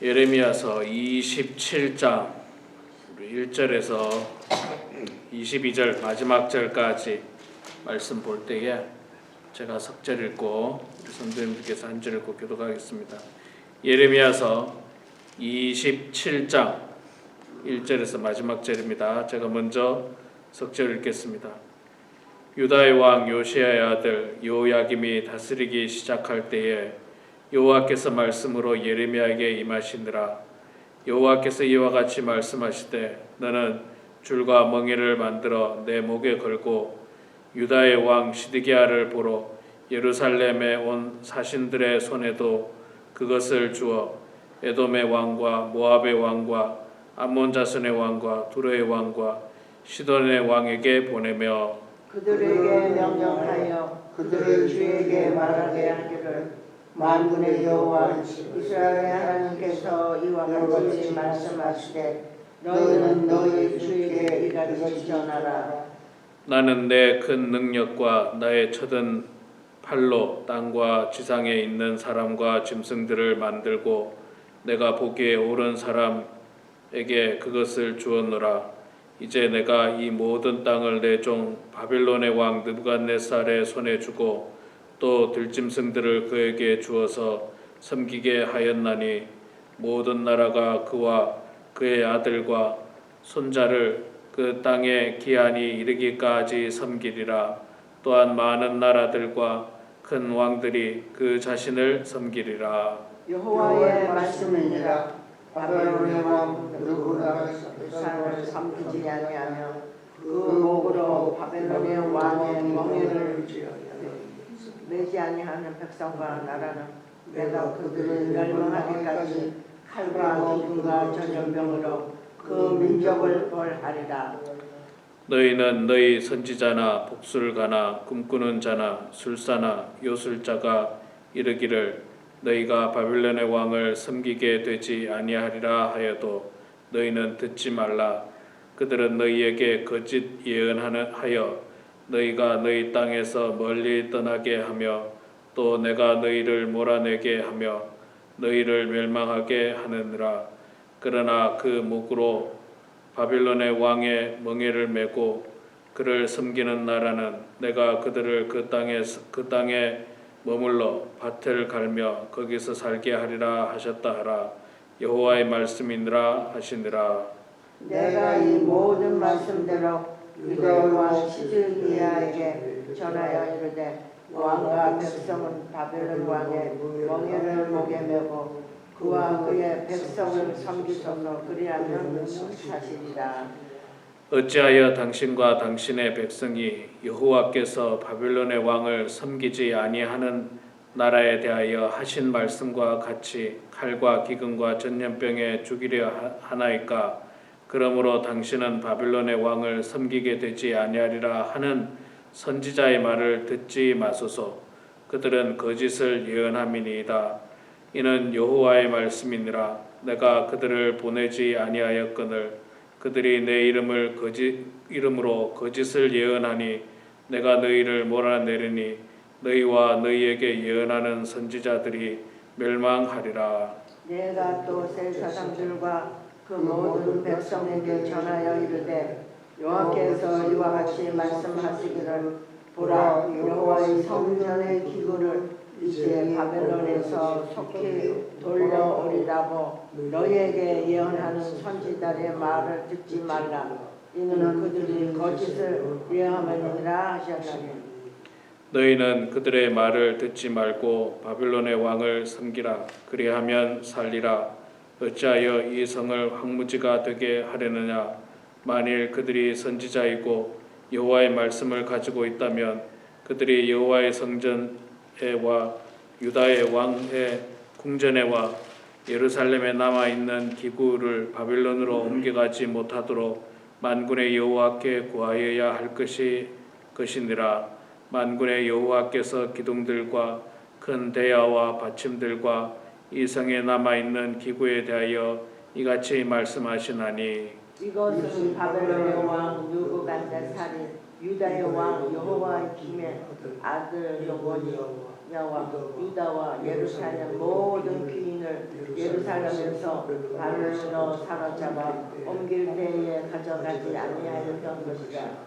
예레미야서 27장 1절에서 22절 마지막 절까지 말씀 볼 때에 제가 석절 읽고 우리 선생님께서 한 절 읽고 교독하겠습니다. 예레미야서 27장 1절에서 마지막 절입니다. 제가 먼저 석절 읽겠습니다. 유다의 왕 요시야의 아들 여호야김이 다스리기 시작할 때에 여호와께서 말씀으로 예레미야에게 임하시니라. 여호와께서 이와 같이 말씀하시되 너는 줄과 멍에를 만들어 내 목에 걸고 유다의 왕 시드기야를 보러 예루살렘에 온 사신들의 손에도 그것을 주어 에돔의 왕과 모압의 왕과 암몬 자손의 왕과 두로의 왕과 시돈의 왕에게 보내며 그들에게 명령하여 그들의 주에게 말하게 하기를 만군의 여호와 이스라엘의 하나님께서 이와 같이 말씀하시되 너희는 너희 주에게 이같이 전하라. 나는 내 큰 능력과 나의 쳐든 팔로 땅과 지상에 있는 사람과 짐승들을 만들고 내가 보기에 옳은 사람에게 그것을 주었노라. 이제 내가 이 모든 땅을 내 종 바빌론의 왕 느부갓네살의 손에 주고 또 들짐승들을 그에게 주어서 섬기게 하였나니 모든 나라가 그와 그의 아들과 손자를 그 땅의 기한이 이르기까지 섬기리라. 또한 많은 나라들과 큰 왕들이 그 자신을 섬기리라. 여호와의 말씀이니라. 바벨론의 왕 느부갓네살을 섬기지 아니하며 그 목으로 바벨론의 왕의 멍에를 매지 아니하는 백성과 나라는 내가 그들을 멸망하기까지 칼과 기근과 전염병으로 그 민족을 벌하리라. 너희는 너희 선지자나 복술가나 꿈꾸는 자나 술사나 요술자가 이르기를 너희가 바빌론의 왕을 섬기게 되지 아니하리라 하여도 너희는 듣지 말라. 그들은 너희에게 거짓 예언하여 너희가 너희 땅에서 멀리 떠나게 하며 또 내가 너희를 몰아내게 하며 너희를 멸망하게 하느니라. 그러나 그 목으로 바빌론의 왕의 멍에를 메고 그를 섬기는 나라는 내가 그들을 그 땅에 머물러 밭을 갈며 거기서 살게 하리라 하셨다 하라. 여호와의 말씀이니라 하시니라. 내가 이 모든 말씀대로 유다의 왕 시드기야에게 전하여 이르되 왕과 백성은 바벨론 왕의 멍에를 목에 메고 그와 그의 백성을 섬기소서. 그리하면 사실이라. 어찌하여 당신과 당신의 백성이 여호와께서 바빌론의 왕을 섬기지 아니하는 나라에 대하여 하신 말씀과 같이 칼과 기근과 전염병에 죽이려 하나이까? 그러므로 당신은 바빌론의 왕을 섬기게 되지 아니하리라 하는 선지자의 말을 듣지 마소서. 그들은 거짓을 예언함이니이다. 이는 여호와의 말씀이니라. 내가 그들을 보내지 아니하였거늘 그들이 내 이름으로 거짓을 예언하니 내가 너희를 몰아내리니 너희와 너희에게 예언하는 선지자들이 멸망하리라. 내가 또 새 사람들과 그 모든 백성에게 전하여 이르되 여호와께서 이와 같이 말씀하시기를 보라, 여호와의 성전의 기구를 이제 바벨론에서 속히 돌려오리라고 너희에게 예언하는 선지자의 말을 듣지 말라. 이는 그들이 거짓을 예언함이니라 하셨나니 너희는 그들의 말을 듣지 말고 바빌론의 왕을 섬기라. 그리하면 살리라. 어찌하여 이 성을 황무지가 되게 하려느냐? 만일 그들이 선지자이고 여호와의 말씀을 가지고 있다면 그들이 여호와의 성전에와 유다의 왕의 궁전에와 예루살렘에 남아있는 기구를 바빌론으로 옮겨가지 못하도록 만군의 여호와께 구하여야 할 것이니라. 만군의 여호와께서 기둥들과 큰 대야와 받침들과 이 성에 남아있는 기구에 대하여 이같이 말씀하시나니 이것은 바벨론의 왕 느부갓네살이 유다의 왕 여호야김의 아들 여호니 여와 유다와 예루살렘 모든 귀인을 예루살렘에서 발로 사로잡아 옮길 때에 가져가지 아니하였던 것이라.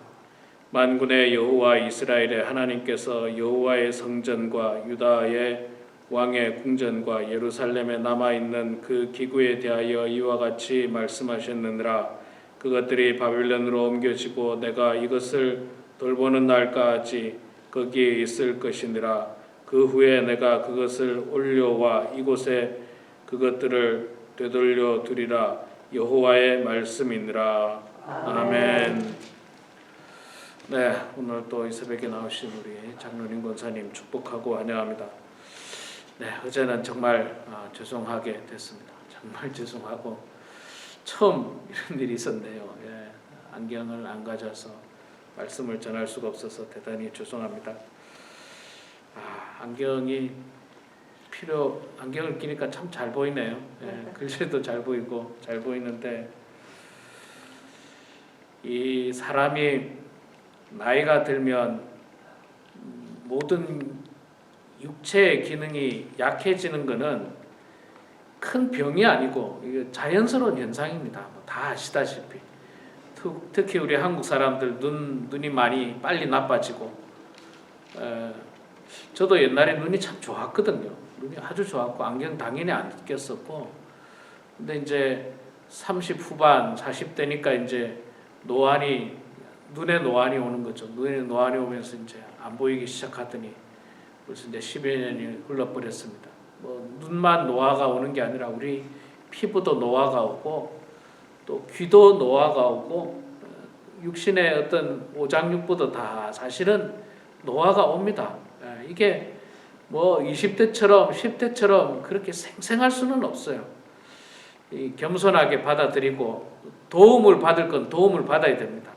만군의 여호와 이스라엘의 하나님께서 여호와의 성전과 유다의 왕의 궁전과 예루살렘에 남아있는 그 기구에 대하여 이와 같이 말씀하셨느니라. 그것들이 바벨론으로 옮겨지고 내가 이것을 돌보는 날까지 거기에 있을 것이니라. 그 후에 내가 그것을 올려와 이곳에 그것들을 되돌려 두리라. 여호와의 말씀이니라. 아멘. 네, 오늘 또 이 새벽에 나오신 우리 장로님 권사님 축복하고 환영합니다. 네, 어제는 정말 죄송하게 됐습니다. 정말 죄송하고 처음 이런 일이 있었네요. 예, 안경을 안 가져서 말씀을 전할 수가 없어서 대단히 죄송합니다. 안경을 끼니까 참 잘 보이네요. 예, 글씨도 잘 보이고 잘 보이는데 이 사람이 나이가 들면 모든 육체의 기능이 약해지는 것은 큰 병이 아니고 이게 자연스러운 현상입니다. 다 아시다시피 특히 우리 한국 사람들 눈이 많이 빨리 나빠지고 저도 옛날에 눈이 참 좋았거든요. 눈이 아주 좋았고 안경 당연히 안 꼈었고 근데 이제 30 후반 40대니까 이제 눈에 노안이 오는 거죠. 눈에 노안이 오면서 이제 안 보이기 시작하더니 벌써 이제 10여 년이 흘러버렸습니다. 눈만 노화가 오는 게 아니라 우리 피부도 노화가 오고 또 귀도 노화가 오고 육신의 어떤 오장육부도 다 사실은 노화가 옵니다. 이게 20대처럼 10대처럼 그렇게 생생할 수는 없어요. 겸손하게 받아들이고 도움을 받을 건 도움을 받아야 됩니다.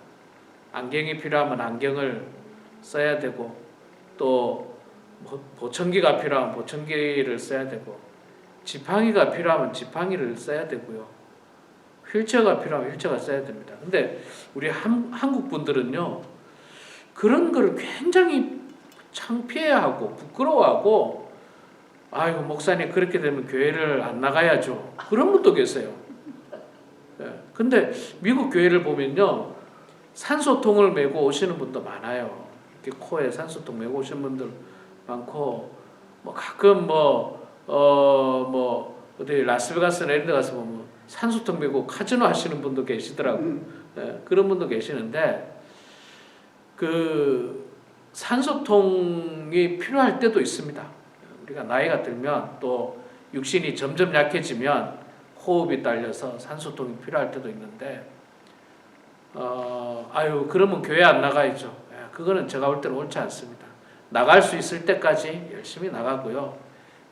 안경이 필요하면 안경을 써야 되고 또 보청기가 필요하면 보청기를 써야 되고 지팡이가 필요하면 지팡이를 써야 되고요. 휠체어가 필요하면 휠체어가 써야 됩니다. 근데 우리 한국 분들은요 그런 걸 굉장히 창피해하고 부끄러워하고 아이고 목사님 그렇게 되면 교회를 안 나가야죠. 그런 분도 계세요. 근데 미국 교회를 보면요 산소통을 메고 오시는 분도 많아요. 이렇게 코에 산소통 메고 오시는 분들 많고 가끔 어디 라스베가스나 이런 데 가서 보면 산소통 메고 카지노 하시는 분도 계시더라고요. 그런 분도 계시는데 그 산소통이 필요할 때도 있습니다. 우리가 나이가 들면 또 육신이 점점 약해지면 호흡이 딸려서 산소통이 필요할 때도 있는데 그러면 교회 안 나가야죠. 그거는 제가 볼 때는 옳지 않습니다. 나갈 수 있을 때까지 열심히 나가고요.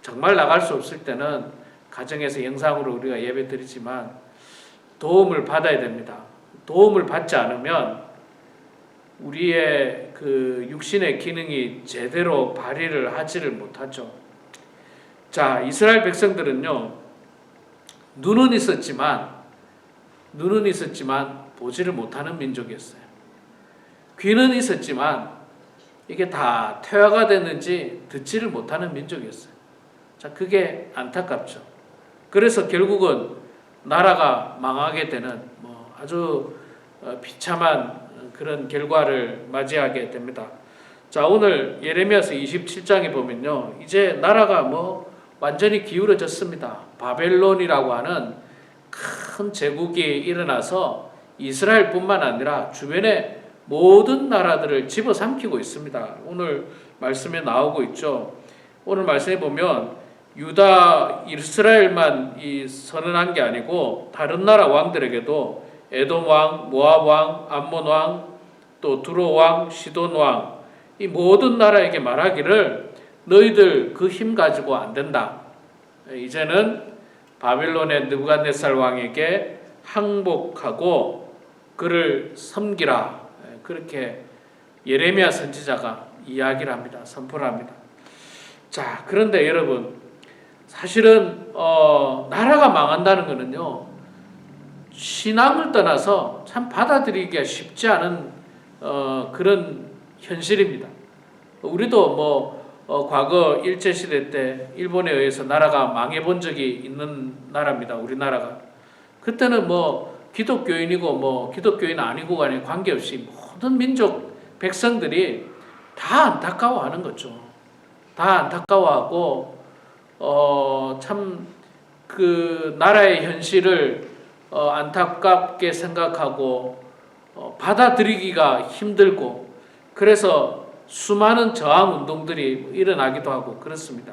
정말 나갈 수 없을 때는 가정에서 영상으로 우리가 예배 드리지만 도움을 받아야 됩니다. 도움을 받지 않으면 우리의 그 육신의 기능이 제대로 발휘를 하지를 못하죠. 자, 이스라엘 백성들은요, 눈은 있었지만 보지를 못하는 민족이었어요. 귀는 있었지만 이게 다 퇴화가 됐는지 듣지를 못하는 민족이었어요. 자, 그게 안타깝죠. 그래서 결국은 나라가 망하게 되는 아주 비참한 그런 결과를 맞이하게 됩니다. 자, 오늘 예레미야서 27장에 보면요, 이제 나라가 완전히 기울어졌습니다. 바벨론이라고 하는 큰 제국이 일어나서 이스라엘뿐만 아니라 주변의 모든 나라들을 집어삼키고 있습니다. 오늘 말씀에 나오고 있죠. 오늘 말씀에 보면 유다, 이스라엘만 선언한 게 아니고 다른 나라 왕들에게도 에돔 왕, 모압 왕, 암몬 왕, 또 두로 왕, 시돈 왕, 이 모든 나라에게 말하기를 너희들 그 힘 가지고 안 된다. 이제는 바벨론의 느부갓네살 왕에게 항복하고 그를 섬기라. 그렇게 예레미야 선지자가 이야기를 합니다. 선포를 합니다. 자, 그런데 여러분, 사실은 나라가 망한다는 것은요, 신앙을 떠나서 참 받아들이기가 쉽지 않은 그런 현실입니다. 우리도 과거 일제시대 때 일본에 의해서 나라가 망해본 적이 있는 나라입니다. 우리나라가. 그때는 뭐 기독교인이고 뭐 기독교인 아니고 간에 관계없이 모든 민족 백성들이 다 안타까워하는 거죠. 다 안타까워하고 참 그 나라의 현실을 안타깝게 생각하고 받아들이기가 힘들고 그래서 수많은 저항 운동들이 일어나기도 하고 그렇습니다.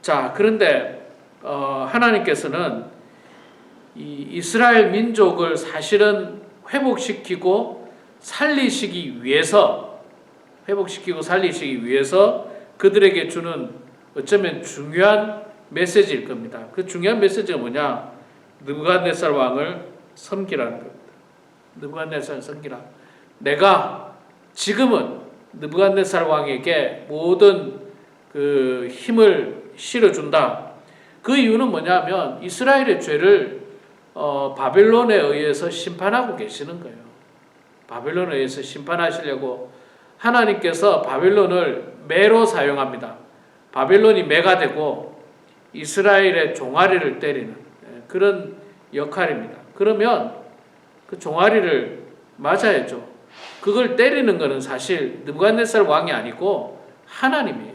자, 그런데 하나님께서는 이 이스라엘 민족을 사실은 회복시키고 살리시기 위해서 그들에게 주는 어쩌면 중요한 메시지일 겁니다. 그 중요한 메시지가 뭐냐? 느부갓네살 왕을 섬기라는 겁니다. 느부갓네살을 섬기라. 내가 지금은 느부갓네살 왕에게 모든 그 힘을 실어준다. 그 이유는 뭐냐면 이스라엘의 죄를 바벨론에 의해서 심판하고 계시는 거예요. 바벨론에 의해서 심판하시려고 하나님께서 바벨론을 매로 사용합니다. 바벨론이 매가 되고 이스라엘의 종아리를 때리는 그런 역할입니다. 그러면 그 종아리를 맞아야죠. 그걸 때리는 것은 사실 느부갓네살 왕이 아니고 하나님이에요.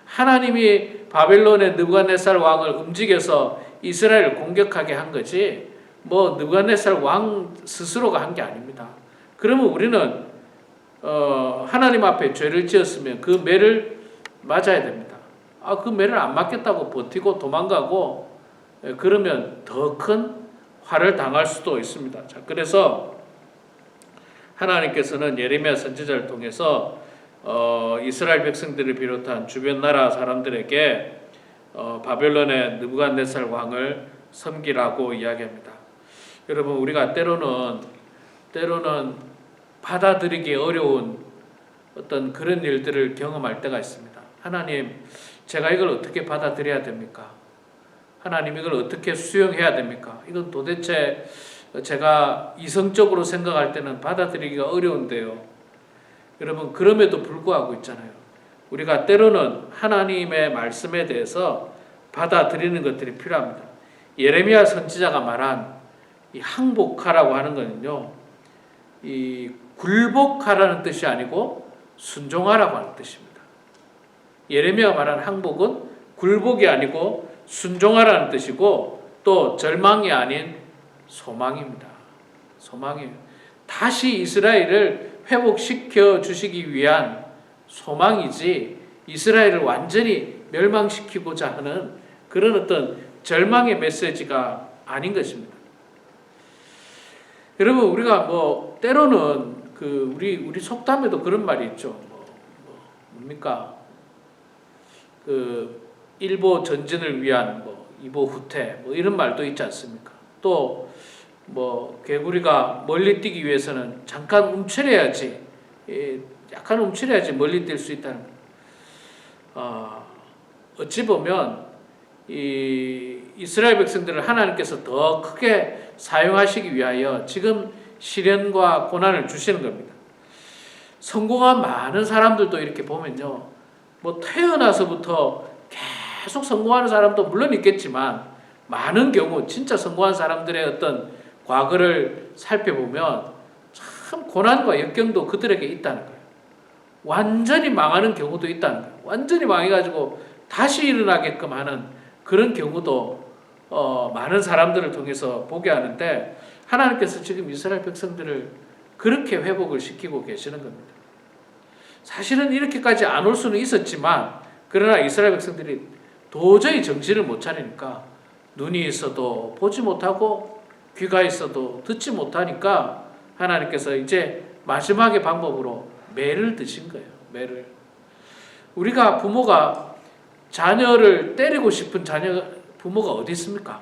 하나님이 바벨론의 느부갓네살 왕을 움직여서 이스라엘을 공격하게 한 거지 뭐 느부갓네살 왕 스스로가 한 게 아닙니다. 그러면 우리는 하나님 앞에 죄를 지었으면 그 매를 맞아야 됩니다. 그 매를 안 맞겠다고 버티고 도망가고 그러면 더 큰 화를 당할 수도 있습니다. 자, 그래서 하나님께서는 예레미야 선지자를 통해서 이스라엘 백성들을 비롯한 주변 나라 사람들에게 바벨론의 느부갓네살 왕을 섬기라고 이야기합니다. 여러분 우리가 때로는 받아들이기 어려운 어떤 그런 일들을 경험할 때가 있습니다. 하나님, 제가 이걸 어떻게 받아들여야 됩니까? 하나님, 이걸 어떻게 수용해야 됩니까? 이건 도대체 제가 이성적으로 생각할 때는 받아들이기가 어려운데요. 여러분, 그럼에도 불구하고 있잖아요. 우리가 때로는 하나님의 말씀에 대해서 받아들이는 것들이 필요합니다. 예레미야 선지자가 말한 이 항복하라고 하는 것은요, 이 굴복하라는 뜻이 아니고 순종하라고 하는 뜻입니다. 예레미야가 말한 항복은 굴복이 아니고 순종하라는 뜻이고 또 절망이 아닌 소망입니다. 소망이에요. 다시 이스라엘을 회복시켜 주시기 위한 소망이지 이스라엘을 완전히 멸망시키고자 하는 그런 어떤 절망의 메시지가 아닌 것입니다. 여러분 우리가 뭐 때로는 우리 속담에도 그런 말이 있죠. 뭡니까? 일보 전진을 위한 이보 후퇴 이런 말도 있지 않습니까? 또 개구리가 멀리 뛰기 위해서는 잠깐 움츠려야지, 약간 움츠려야지 멀리 뛸 수 있다는 거. 어찌 보면 이스라엘 백성들을 하나님께서 더 크게 사용하시기 위하여 지금 시련과 고난을 주시는 겁니다. 성공한 많은 사람들도 이렇게 보면요, 태어나서부터 계속 성공하는 사람도 물론 있겠지만 많은 경우 진짜 성공한 사람들의 어떤 과거를 살펴보면 참 고난과 역경도 그들에게 있다는 거예요. 완전히 망하는 경우도 있다는 거예요. 완전히 망해가지고 다시 일어나게끔 하는 그런 경우도 많은 사람들을 통해서 보게 하는데 하나님께서 지금 이스라엘 백성들을 그렇게 회복을 시키고 계시는 겁니다. 사실은 이렇게까지 안 올 수는 있었지만 그러나 이스라엘 백성들이 도저히 정신을 못 차리니까 눈이 있어도 보지 못하고 귀가 있어도 듣지 못하니까 하나님께서 이제 마지막의 방법으로 매를 드신 거예요. 매를. 우리가 부모가 자녀를 때리고 싶은 부모가 어디 있습니까?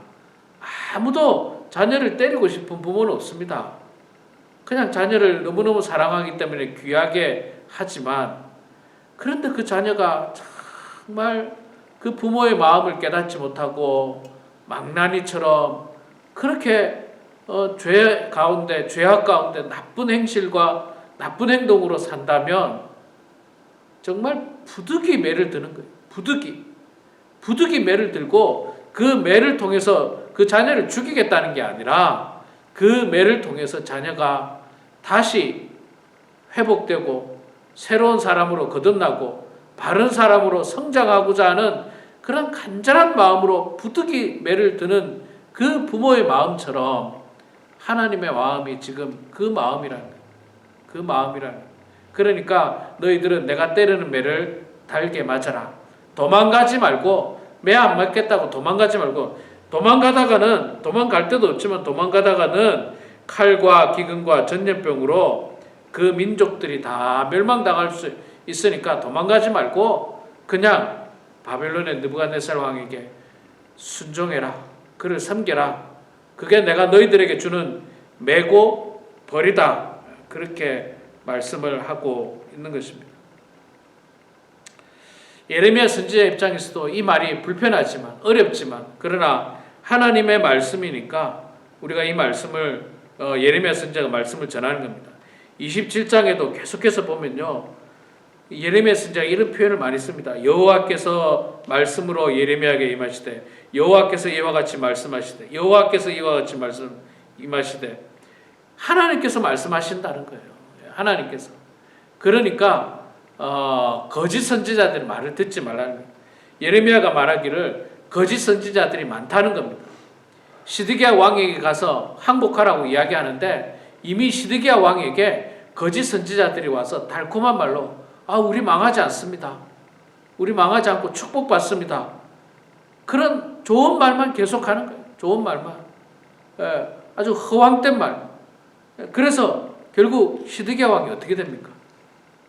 아무도 자녀를 때리고 싶은 부모는 없습니다. 그냥 자녀를 너무너무 사랑하기 때문에 귀하게 하지만 그런데 그 자녀가 정말 그 부모의 마음을 깨닫지 못하고 망나니처럼 그렇게 죄악 가운데 나쁜 행실과 나쁜 행동으로 산다면 정말 부득이 매를 드는 거예요. 부득이 매를 들고 그 매를 통해서 그 자녀를 죽이겠다는 게 아니라 그 매를 통해서 자녀가 다시 회복되고 새로운 사람으로 거듭나고 바른 사람으로 성장하고자 하는 그런 간절한 마음으로 부득이 매를 드는 그 부모의 마음처럼 하나님의 마음이 지금 그 마음이라는 거예요. 그 마음이라는 거예요. 그러니까 너희들은 내가 때리는 매를 달게 맞아라. 도망가지 말고, 매 안 맞겠다고 도망가지 말고, 도망갈 때도 없지만 도망가다가는 칼과 기근과 전염병으로 그 민족들이 다 멸망당할 수 있으니까 도망가지 말고 그냥 바벨론의 느부갓네살 왕에게 순종해라. 그를 섬겨라. 그게 내가 너희들에게 주는 매고 벌이다. 그렇게 말씀을 하고 있는 것입니다. 예레미야 선지자 입장에서도 이 말이 불편하지만 어렵지만 그러나 하나님의 말씀이니까 우리가 이 말씀을 예레미야 선지자가 말씀을 전하는 겁니다. 27장에도 계속해서 보면요, 예레미야 선지자가 이런 표현을 많이 씁니다. 여호와께서 말씀으로 예레미야에게 임하시되, 여호와께서 이와 같이 말씀하시되, 여호와께서 이와 같이 말씀 임하시되, 하나님께서 말씀하신다는 거예요. 하나님께서. 그러니까 거짓 선지자들의 말을 듣지 말라는 거예요. 예레미야가 말하기를 거짓 선지자들이 많다는 겁니다. 시드기야 왕에게 가서 항복하라고 이야기하는데 이미 시드기야 왕에게 거짓 선지자들이 와서 달콤한 말로 우리 망하지 않습니다. 우리 망하지 않고 축복받습니다. 그런 좋은 말만 계속하는 거예요. 좋은 말만. 아주 허황된 말. 그래서 결국 시드기야 왕이 어떻게 됩니까?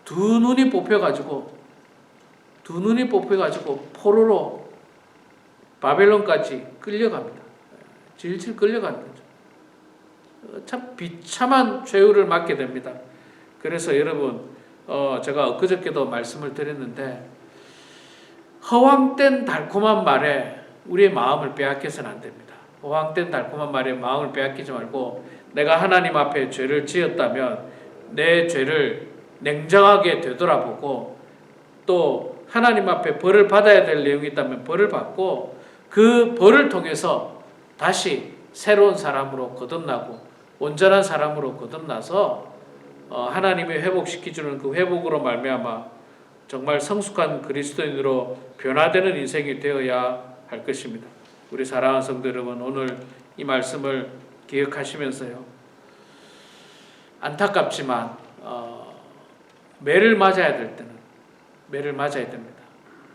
두 눈이 뽑혀가지고 포로로 바벨론까지 끌려갑니다. 질질 끌려가는 거죠. 참 비참한 죄를 맞게 됩니다. 그래서 여러분, 제가 엊그저께도 말씀을 드렸는데 허황된 달콤한 말에 우리의 마음을 빼앗겨서는 안 됩니다. 허황된 달콤한 말에 마음을 빼앗기지 말고 내가 하나님 앞에 죄를 지었다면 내 죄를 냉정하게 되돌아보고 또 하나님 앞에 벌을 받아야 될 내용이 있다면 벌을 받고 그 벌을 통해서 다시 새로운 사람으로 거듭나고 온전한 사람으로 거듭나서 하나님이 회복시켜주는 그 회복으로 말미암아 정말 성숙한 그리스도인으로 변화되는 인생이 되어야 할 것입니다. 우리 사랑하는 성도 여러분, 오늘 이 말씀을 기억하시면서요, 안타깝지만 매를 맞아야 될 때는 매를 맞아야 됩니다.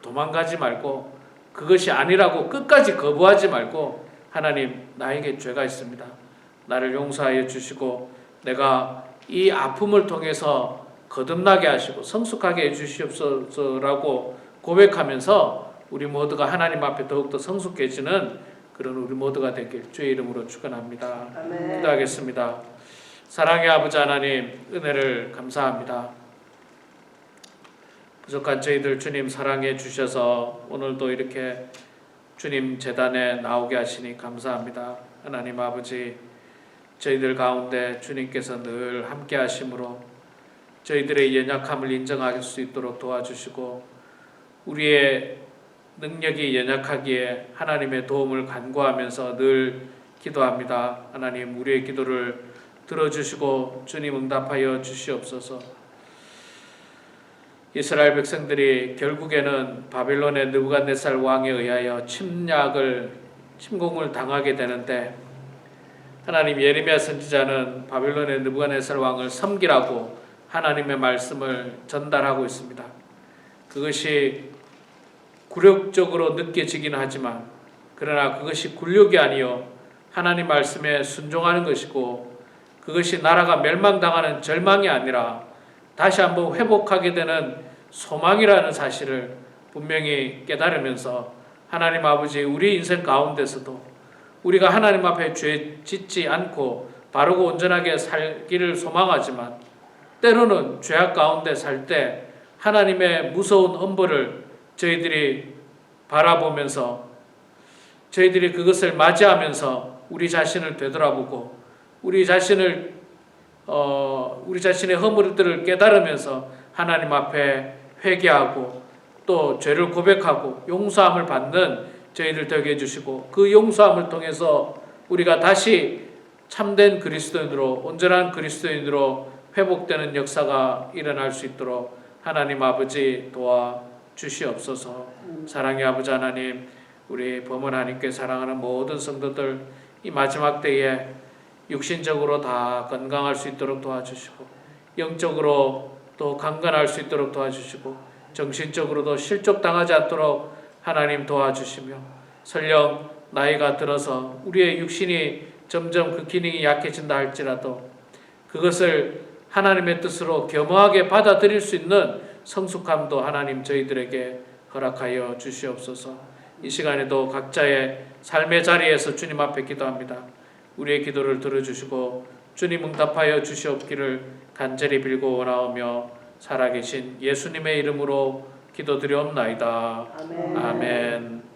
도망가지 말고 그것이 아니라고 끝까지 거부하지 말고 하나님, 나에게 죄가 있습니다. 나를 용서하여 주시고 내가 이 아픔을 통해서 거듭나게 하시고 성숙하게 해주시옵소서라고 고백하면서 우리 모두가 하나님 앞에 더욱더 성숙해지는 그런 우리 모두가 되길 주의 이름으로 축원합니다. 아멘. 기도하겠습니다. 사랑의 아버지 하나님, 은혜를 감사합니다. 부족한 저희들 주님 사랑해 주셔서 오늘도 이렇게 주님 제단에 나오게 하시니 감사합니다. 하나님 아버지, 저희들 가운데 주님께서 늘 함께 하심으로 저희들의 연약함을 인정할 수 있도록 도와주시고 우리의 능력이 연약하기에 하나님의 도움을 간구하면서 늘 기도합니다. 하나님, 우리의 기도를 들어주시고 주님 응답하여 주시옵소서. 이스라엘 백성들이 결국에는 바벨론의 느부갓네살 왕에 의하여 침공을 당하게 되는데 하나님, 예레미야 선지자는 바벨론의 느부갓네살 왕을 섬기라고 하나님의 말씀을 전달하고 있습니다. 그것이 굴욕적으로 느껴지기는 하지만 그러나 그것이 굴욕이 아니요 하나님 말씀에 순종하는 것이고 그것이 나라가 멸망당하는 절망이 아니라 다시 한번 회복하게 되는 소망이라는 사실을 분명히 깨달으면서 하나님 아버지, 우리 인생 가운데서도 우리가 하나님 앞에 죄 짓지 않고 바르고 온전하게 살기를 소망하지만 때로는 죄악 가운데 살 때 하나님의 무서운 엄벌을 저희들이 바라보면서 저희들이 그것을 맞이하면서 우리 자신을 되돌아보고 우리 자신의 허물들을 깨달으면서 하나님 앞에 회개하고 또 죄를 고백하고 용서함을 받는 저희들 되게 해주시고 그 용서함을 통해서 우리가 다시 참된 그리스도인으로 온전한 그리스도인으로 회복되는 역사가 일어날 수 있도록 하나님 아버지 도와주시옵소서. 사랑의 아버지 하나님, 우리 범은 하나님께 사랑하는 모든 성도들 이 마지막 때에 육신적으로 다 건강할 수 있도록 도와주시고 영적으로 또 강건할 수 있도록 도와주시고 정신적으로도 실족당하지 않도록 하나님 도와주시며 설령 나이가 들어서 우리의 육신이 점점 그 기능이 약해진다 할지라도 그것을 하나님의 뜻으로 겸허하게 받아들일 수 있는 성숙함도 하나님 저희들에게 허락하여 주시옵소서. 이 시간에도 각자의 삶의 자리에서 주님 앞에 기도합니다. 우리의 기도를 들어주시고 주님 응답하여 주시옵기를 간절히 빌고 원하오며 살아계신 예수님의 이름으로 기도드리옵나이다. 아멘. 아멘.